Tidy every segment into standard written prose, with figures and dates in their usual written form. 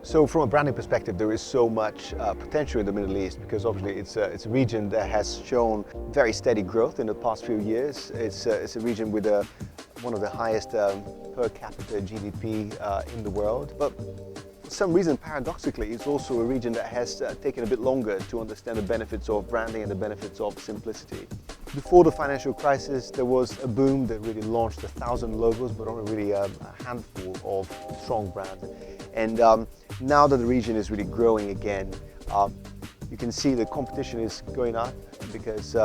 So from a branding perspective, there is so much potential in the Middle East because obviously it's a region that has shown very steady growth in the past few years. It's a region with one of the highest per capita GDP in the world. But for some reason, paradoxically, it's also a region that has taken a bit longer to understand the benefits of branding and the benefits of simplicity. Before the financial crisis, there was a boom that really launched 1,000 logos, but only really a handful of strong brands. And now that the region is really growing again, you can see the competition is going up because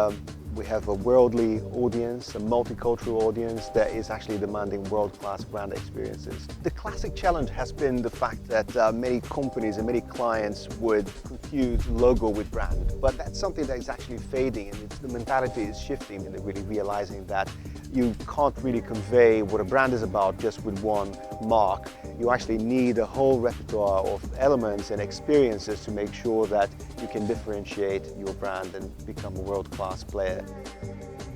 we have a worldly audience, a multicultural audience that is actually demanding world-class brand experiences. The classic challenge has been the fact that many companies and many clients would confuse logo with brand, but that's something that is actually fading, and the mentality is shifting, and they're really realizing that you can't really convey what a brand is about just with one mark. You actually need a whole repertoire of elements and experiences to make sure that you can differentiate your brand and become a world-class player.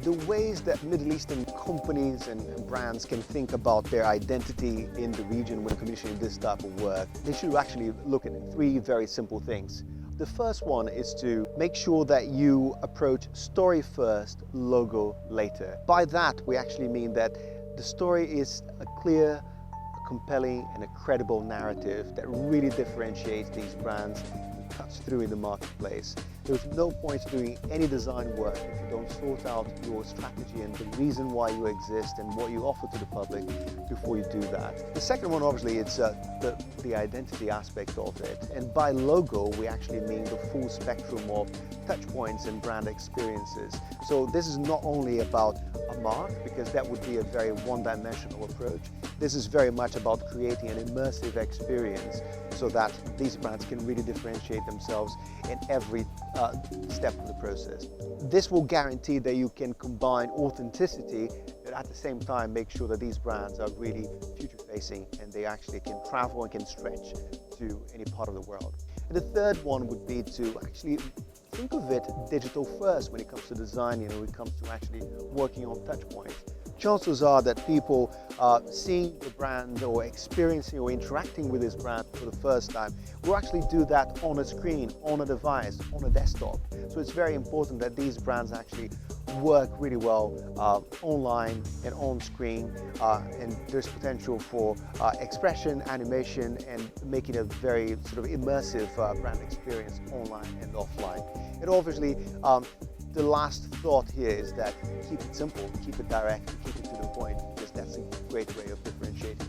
The ways that Middle Eastern companies and brands can think about their identity in the region when commissioning this type of work, they should actually look at three very simple things. The first one is to make sure that you approach story first, logo later. By that, we actually mean that the story is a clear, a compelling, and a credible narrative that really differentiates these brands and cuts through in the marketplace. There's no point doing any design work if you don't sort out your strategy and the reason why you exist and what you offer to the public before you do that. The second one, obviously, it's the identity aspect of it. And by logo, we actually mean the full spectrum of touch points and brand experiences. So this is not only about a mark, because that would be a very one-dimensional approach. This is very much about creating an immersive experience so that these brands can really differentiate themselves in every step of the process. This will guarantee that you can combine authenticity, but at the same time make sure that these brands are really future-facing and they actually can travel and can stretch to any part of the world. And the third one would be to actually think of it digital first when it comes to designing and when it comes to actually working on touch points. Chances are that people seeing the brand or experiencing or interacting with this brand for the first time will actually do that on a screen, on a device, on a desktop. So it's very important that these brands actually work really well online and on screen, and there's potential for expression, animation, and making a very sort of immersive brand experience online and offline. And obviously, the last thought here is that keep it simple, keep it direct, keep it to the point, because that's a great way of differentiating